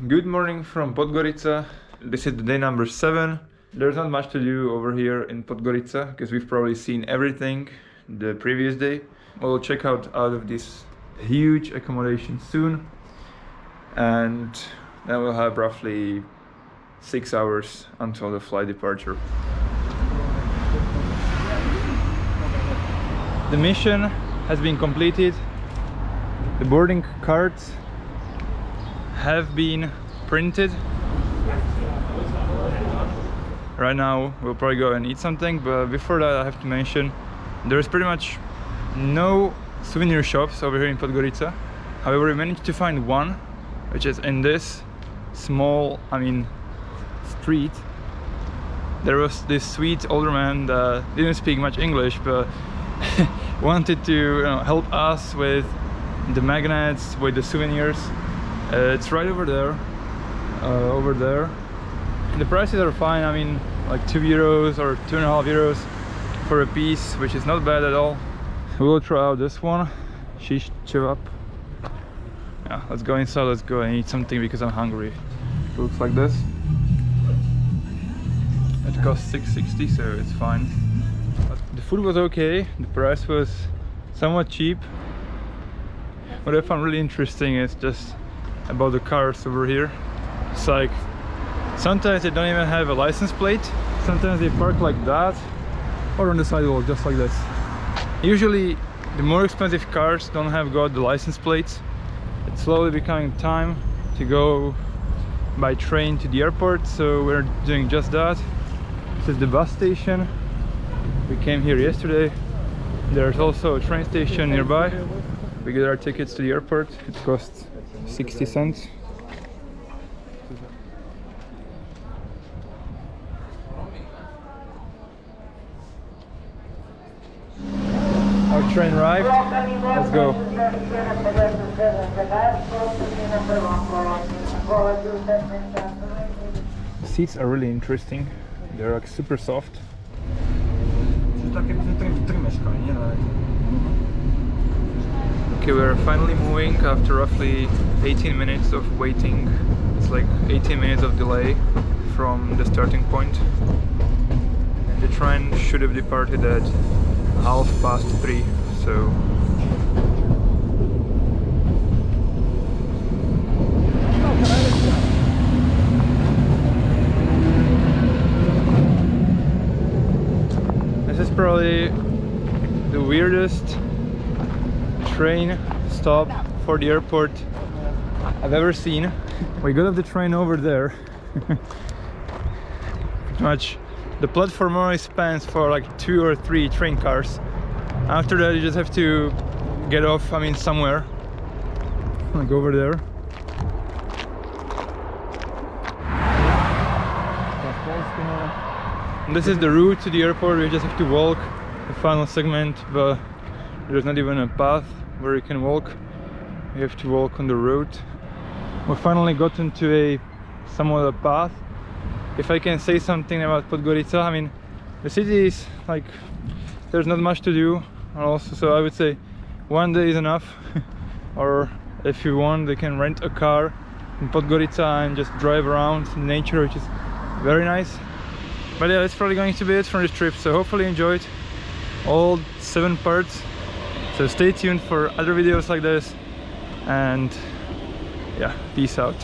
Good morning from Podgorica. This is the day number 7. There's not much to do over here in Podgorica because we've probably seen everything the previous day. We'll check out of this huge accommodation soon, and then we'll have roughly 6 hours until the flight departure. The mission has been completed. The boarding cards have been printed. Right now we'll probably go and eat something, but before that I have to mention there's pretty much no souvenir shops over here in Podgorica. However, we managed to find one, which is in this small, street. There was this sweet older man that didn't speak much English, but wanted to help us with the magnets, with the souvenirs. It's right over there, And the prices are fine. Like €2 or €2.50 for a piece, which is not bad at all. We'll try out this one, shish kebab. Yeah, let's go inside, let's go and eat something because I'm hungry. It looks like this. It costs $6.60, so it's fine. But the food was okay, the price was somewhat cheap. What I found really interesting is just about the cars over here. It's like sometimes they don't even have a license plate. Sometimes they park like that or on the sidewalk, just like this. Usually the more expensive cars don't have got the license plates. It's slowly becoming time to go by train to the airport, so we're doing just that. This is the bus station. We came here yesterday. There's also a train station nearby. We get our tickets to the airport. It costs 60 cents. Our train arrived. Let's go. The seats are really interesting. They're like super soft. Okay, we're finally moving after roughly 18 minutes of waiting. It's like 18 minutes of delay from the starting point. And the train should have departed at 3:30, so this is probably the weirdest train stop for the airport I've ever seen. We got off the train over there. Pretty much the platform only spans for like 2 or 3 train cars. After that you just have to get off, somewhere, like over there. And this is the route to the airport. We just have to walk the final segment, but there's not even a path where you can walk. You have to walk on the road. We finally got into a somewhat a path. If I can say something about Podgorica, the city is like, there's not much to do, and also, so I would say one day is enough. Or if you want, they can rent a car in Podgorica and just drive around in nature, which is very nice. But yeah, that's probably going to be it for this trip, so hopefully you enjoyed all 7 parts. So stay tuned for other videos like this, and yeah, peace out.